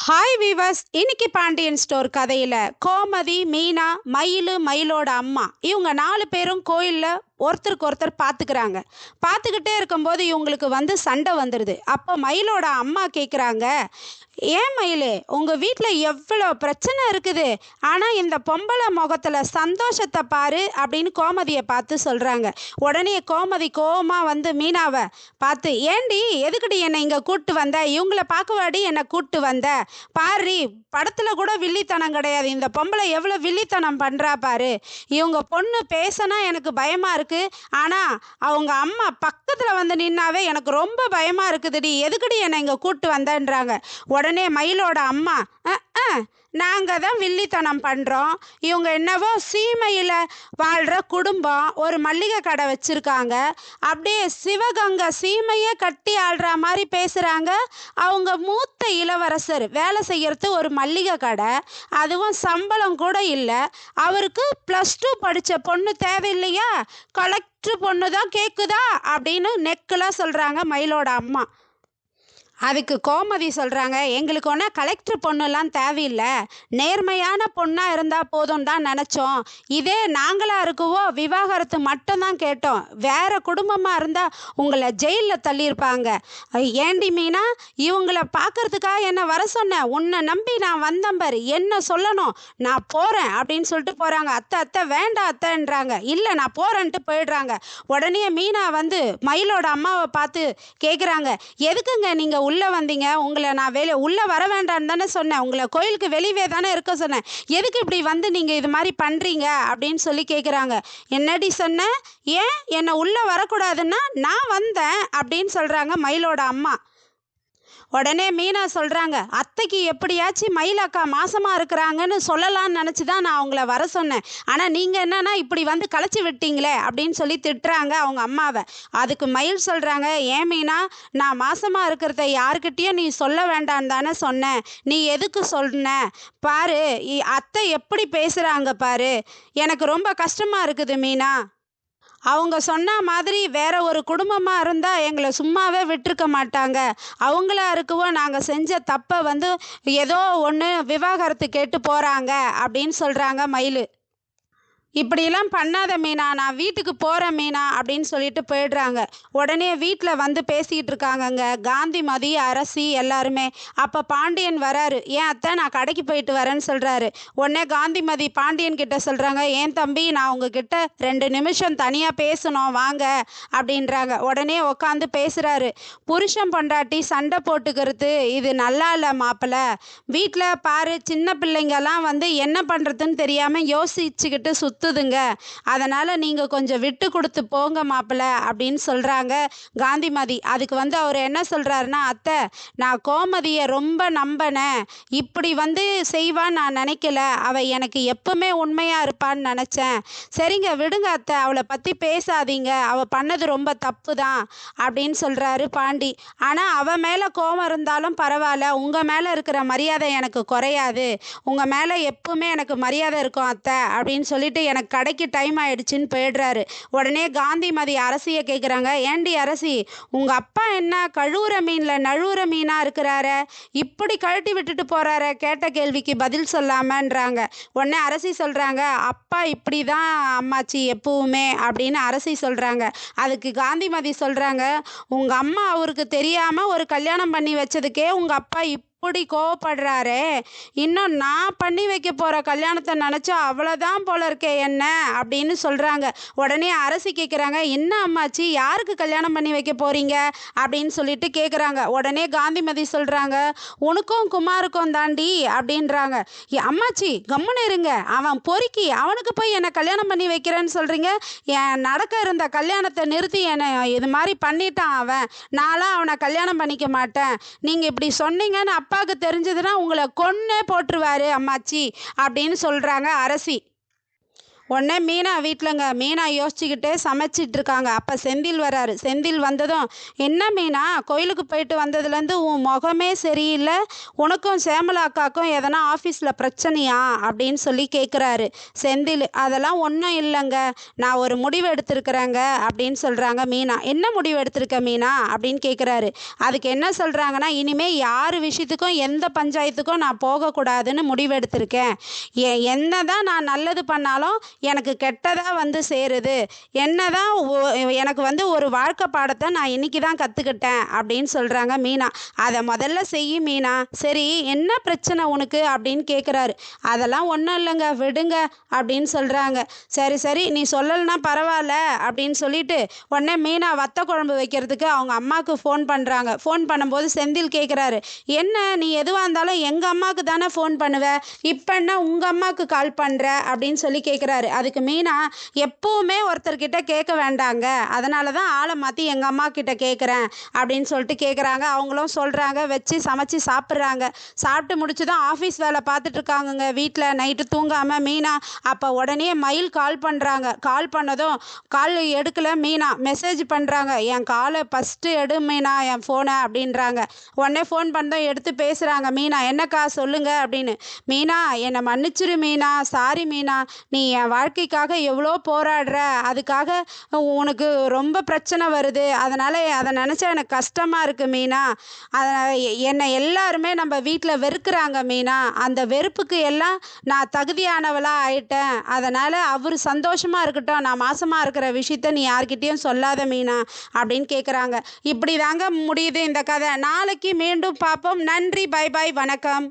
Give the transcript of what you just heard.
Hi viewers, இன்னைக்கு Pandian store கதையில் கோமதி, மீனா, மயில், மயிலோட அம்மா இவங்க 4 பேரும் கோயிலில் ஒருத்தருக்கு ஒருத்தர் பார்த்துக்கிறாங்க. பார்த்துக்கிட்டே இருக்கும்போது இவங்களுக்கு சண்டை வந்துடுது. அப்போ மயிலோட அம்மா கேட்குறாங்க, ஏன் மயிலே, உங்கள் வீட்டில் எவ்வளோ பிரச்சனை இருக்குது, ஆனால் இந்த பொம்பளை முகத்தில் சந்தோஷத்தை பாரு அப்படின்னு கோமதியை பார்த்து சொல்கிறாங்க. உடனே கோமதி கோவமாக மீனாவை பார்த்து, ஏண்டி எதுக்குடி என்னை இங்கே கூப்பிட்டு வந்த, இவங்கள பார்க்கவாடி என்னை கூப்பிட்டு வந்த, பாரு படத்தில் கூட வில்லித்தனம் கிடையாது, இந்த பொம்பளை எவ்வளோ வில்லித்தனம் பண்ணுறா பாரு, இவங்க பொண்ணு பேசினா எனக்கு பயமாக இருக்குது, ஆனால் அவங்க அம்மா பக்கத்தில் நின்னாவே எனக்கு ரொம்ப பயமாக இருக்குதுடி, எதுக்குடி என்னை இங்கே கூப்பிட்டு வந்தேன்றாங்க. உடனே மயிலோட அம்மா, நாங்கள் தான் வில்லித்தனம் பண்ணுறோம், இவங்க என்னவோ சீமையில் வாழ்கிற குடும்பம், ஒரு மல்லிகை கடை வச்சுருக்காங்க, அப்படியே சிவகங்கை சீமையே கட்டி ஆள்ற மாதிரி பேசுகிறாங்க, அவங்க மூத்த இளவரசர் வேலை செய்கிறது ஒரு மல்லிகை கடை, அதுவும் சம்பளம் கூட இல்லை, அவருக்கு +2 படித்த பொண்ணு தேவையில்லையா, கலெக்டர் பொண்ணு தான் கேட்குதா அப்படின்னு நெக்கலாக சொல்கிறாங்க மயிலோட அம்மா. அதுக்கு கோமதி சொல்கிறாங்க, எங்களுக்கு ஒன்றா கலெக்டர் பொண்ணுலாம் தேவையில்லை, நேர்மையான பொண்ணாக இருந்தால் போதும் தான் நினச்சோம், இதே நாங்களாக இருக்குவோ விவாகரத்து மட்டும்தான் கேட்டோம், வேறு குடும்பமாக இருந்தால் உங்களை ஜெயிலில் தள்ளியிருப்பாங்க. ஏண்டி மீனா, இவங்கள பார்க்கறதுக்காக என்னை வர சொன்னேன், உன்னை நம்பி நான் வந்தம்பர், என்ன சொல்லணும், நான் போகிறேன் அப்படின்னு சொல்லிட்டு போகிறாங்க. அத்தை வேண்டாம் அத்தைன்றாங்க. இல்லை நான் போகிறேன்ட்டு போயிடுறாங்க. உடனே மீனா மயிலோட அம்மாவை பார்த்து கேட்குறாங்க, எதுக்குங்க நீங்கள் உள்ளே வந்தீங்க, உங்களை நான் உள்ளே வர வேண்டான்னு தானே சொன்னேன், உங்களை கோயிலுக்கு வெளியே தானே இருக்க சொன்னேன், எதுக்கு இப்படி நீங்கள் இது மாதிரி பண்ணுறீங்க அப்படின்னு சொல்லி கேட்குறாங்க. என்னடி சொன்ன, ஏன் என்னை உள்ளே வரக்கூடாதுன்னா நான் வந்தேன் அப்படின்னு சொல்கிறாங்க மயிலோட அம்மா. உடனே மீனா சொல்கிறாங்க, அத்தைக்கு எப்படியாச்சும் மயிலக்கா மாசமாக இருக்கிறாங்கன்னு சொல்லலான்னு நினச்சி தான் நான் அவங்கள வர சொன்னேன், ஆனால் நீங்கள் என்னன்னா இப்படி கலைச்சி விட்டீங்களே அப்படின்னு சொல்லி திட்டுறாங்க அவங்க அம்மாவை. அதுக்கு மயில் சொல்கிறாங்க, ஏன் மீனா, நான் மாசமாக இருக்கிறத யாருக்கிட்டேயும் நீ சொல்ல வேண்டான்னு தானே சொன்னேன், நீ எதுக்கு சொன்ன, பாரு அத்தை எப்படி பேசுகிறாங்க பாரு, எனக்கு ரொம்ப கஷ்டமாக இருக்குது மீனா, அவங்க சொன்ன மாதிரி வேற ஒரு குடும்பமாக இருந்தால் எங்களை சும்மாவே விட்டுருக்க மாட்டாங்க, அவங்களா இருக்கவோ நாங்கள் செஞ்ச தப்பை ஏதோ ஒன்று விவாகரத்து கேட்டு போகிறாங்க அப்படின்னு சொல்கிறாங்க மயில். இப்படிலாம் பண்ணாத மீனா, நான் வீட்டுக்கு போகிறேன் மீனா அப்படின்னு சொல்லிட்டு போயிடுறாங்க. உடனே வீட்டில் பேசிகிட்டு இருக்காங்கங்க காந்திமதி, அரசி எல்லாருமே. அப்போ பாண்டியன் வராரு. ஏன் அத்தை, நான் கடைக்கு போயிட்டு வரேன்னு சொல்கிறாரு. உடனே காந்திமதி பாண்டியன் கிட்ட சொல்கிறாங்க, ஏன் தம்பி, நான் உங்ககிட்ட 2 நிமிஷம் தனியாக பேசணும் வாங்க அப்படின்றாங்க. உடனே உட்காந்து பேசுகிறாரு. புருஷன் பொண்டாட்டி சண்டை போட்டுக்கிறது இது நல்லா இல்லை மாப்பிள்ளை, வீட்டில் பாரு சின்ன பிள்ளைங்கெல்லாம் என்ன பண்ணுறதுன்னு தெரியாமல் யோசிச்சுக்கிட்டு சுத்துதுங்க, அதனால் நீங்கள் கொஞ்சம் விட்டு கொடுத்து போங்க மாப்பிள்ளை அப்படின்னு சொல்கிறாங்க காந்திமதி. அதுக்கு அவர் என்ன சொல்கிறாருன்னா, அத்தை, நான் கோமதியை ரொம்ப நம்பினேன், இப்படி செய்வான்னு நான் நினைக்கல, அவள் எனக்கு எப்பவுமே உண்மையாக இருப்பான்னு நினச்சேன், சரிங்க விடுங்க அத்தை, அவளை பற்றி பேசாதீங்க, அவள் பண்ணது ரொம்ப தப்பு தான் அப்படின்னு சொல்கிறாரு பாண்டி. ஆனால் அவள் மேலே கோபம் இருந்தாலும் பரவாயில்ல, உங்கள் மேலே இருக்கிற மரியாதை எனக்கு குறையாது, உங்கள் மேலே எப்பவுமே எனக்கு மரியாதை இருக்கும் அத்தை அப்படின்னு சொல்லிட்டு எனக்கு கடைக்கு டைம் ஆயிடுச்சுன்னு போயிடுறாரு. உடனே காந்திமதி அரசியை கேட்குறாங்க, ஏண்டி அரசி, உங்கள் அப்பா என்ன கழுவுற மீனில் நழுவுற மீனாக இருக்கிறார, இப்படி கழட்டி விட்டுட்டு போகிறார, கேட்ட கேள்விக்கு பதில் சொல்லாமன்றாங்க. உடனே அரசி சொல்கிறாங்க, அப்பா இப்படி தான் அம்மாச்சி எப்பவுமே அப்படின்னு அரசி சொல்கிறாங்க. அதுக்கு காந்திமதி சொல்கிறாங்க, உங்கள் அம்மா அவருக்கு தெரியாமல் ஒரு கல்யாணம் பண்ணி வச்சதுக்கே உங்கள் அப்பா இப்படி கோவப்படுறாரே, இன்னும் நான் பண்ணி வைக்க போகிற கல்யாணத்தை நினச்சா அவ்வளோதான் போல இருக்கே என்ன அப்படின்னு சொல்கிறாங்க. உடனே அரசி கேட்குறாங்க, என்ன அம்மாச்சி, யாருக்கு கல்யாணம் பண்ணி வைக்க போகிறீங்க அப்படின்னு சொல்லிட்டு கேட்குறாங்க. உடனே காந்திமதி சொல்கிறாங்க, உனக்கும் குமாருக்கும் தாண்டி அப்படின்றாங்க. அம்மாச்சி கம்முன்னு இருங்க, அவன் பொறுக்கி, அவனுக்கு போய் என்னை கல்யாணம் பண்ணி வைக்கிறேன்னு சொல்கிறீங்க, என் நடக்க இருந்த கல்யாணத்தை நிறுத்தி என்னை இது மாதிரி பண்ணிட்டான் அவன், நான்லாம் அவனை கல்யாணம் பண்ணிக்க மாட்டேன், நீங்கள் இப்படி சொன்னீங்கன்னு அப்பாவுக்கு தெரிஞ்சதுன்னா உங்களை கொன்னே போட்டுருவாரு அம்மாச்சி அப்படின்னு சொல்கிறாங்க அரசி. உடனே மீனா வீட்டிலங்க மீனா யோசிச்சுக்கிட்டே சமைச்சிட்டு இருக்காங்க. அப்போ செந்தில் வராரு. செந்தில் வந்ததும், என்ன மீனா, கோயிலுக்கு போயிட்டு வந்ததுலேருந்து உன் முகமே சரியில்லை, உனக்கும் சேமலா அக்காக்கும் எதனா ஆஃபீஸில் பிரச்சனையா அப்படின்னு சொல்லி கேட்குறாரு செந்தில். அதெல்லாம் ஒன்றும் இல்லைங்க, நான் ஒரு முடிவு எடுத்திருக்கிறேங்க அப்படின்னு சொல்கிறாங்க மீனா. என்ன முடிவு எடுத்திருக்க மீனா அப்படின்னு கேட்குறாரு. அதுக்கு என்ன சொல்கிறாங்கன்னா, இனிமேல் யார் விஷயத்துக்கும் எந்த பஞ்சாயத்துக்கும் நான் போகக்கூடாதுன்னு முடிவெடுத்திருக்கேன். என்ன தான் நான் நல்லது பண்ணாலும் எனக்கு கெட்டதாக வந்து சேருது. என்ன தான் எனக்கு வந்து ஒரு வாழ்க்கை பாடத்தை நான் இன்னைக்கு தான் கற்றுக்கிட்டேன் அப்படின்னு சொல்கிறாங்க மீனா. அதை முதல்ல செய் மீனா. சரி, என்ன பிரச்சனை உனக்கு அப்படின்னு கேட்குறாரு. அதெல்லாம் ஒன்றும் இல்லைங்க, விடுங்க அப்படின்னு சொல்கிறாங்க. சரி சரி, நீ சொல்லலைன்னா பரவாயில்ல அப்படின்னு சொல்லிட்டு உடனே மீனா வத்த குழம்பு வைக்கிறதுக்கு அவங்க அம்மாவுக்கு ஃபோன் பண்ணுறாங்க. ஃபோன் பண்ணும்போது செந்தில் கேட்குறாரு, என்ன நீ எதுவாக இருந்தாலும் எங்கள் அம்மாவுக்கு தானே ஃபோன் பண்ணுவ, இப்போ என்ன உங்கள் அம்மாவுக்கு கால் பண்ணுற அப்படின்னு சொல்லி கேட்குறாரு. அதுக்கு மீனா, எப்போவுமே ஒருத்தர்கிட்ட கேட்க வேண்டாங்க, அதனால தான் ஆளை மாற்றி எங்கள் அம்மா கிட்ட கேட்குறேன் அப்படின்னு சொல்லிட்டு கேட்குறாங்க. அவங்களும் சொல்கிறாங்க. வச்சு சமைச்சு சாப்பிட்றாங்க. சாப்பிட்டு முடிச்சு தான் ஆஃபீஸ் வேலை பார்த்துட்டு இருக்காங்கங்க வீட்டில் நைட்டு தூங்காமல் மீனா. அப்போ உடனே மயில் கால் பண்ணுறாங்க. கால் பண்ணதும் கால் எடுக்கல மீனா. மெசேஜ் பண்ணுறாங்க, என் காலை ஃபஸ்ட்டு எடு மீனா, என் ஃபோனை அப்படின்றாங்க. உடனே ஃபோன் பண்ணதும் எடுத்து பேசுகிறாங்க மீனா. என்னக்கா சொல்லுங்க அப்படின்னு. மீனா, என்னை மன்னிச்சிரு மீனா, சாரி மீனா, நீ என் வாழ்க்கைக்காக எவ்வளோ போராடுற, அதுக்காக உனக்கு ரொம்ப பிரச்சனை வருது, அதனால் அதை நினச்சா எனக்கு கஷ்டமாக இருக்குது மீனா. அதை என்னை எல்லாருமே நம்ம வீட்டில் வெறுக்கிறாங்க மீனா. அந்த வெறுப்புக்கு எல்லாம் நான் தகுதியானவளாக ஆயிட்டேன். அதனால் அவர் சந்தோஷமாக இருக்கட்டும், நான் மாசமாக இருக்கிற விஷயத்த நீ யார்கிட்டயும் சொல்லாத மீனா அப்படின்னு கேட்குறாங்க. இப்படி தாங்க முடியுது இந்த கதை. நாளைக்கு மீண்டும் பார்ப்போம். நன்றி, பை பாய், வணக்கம்.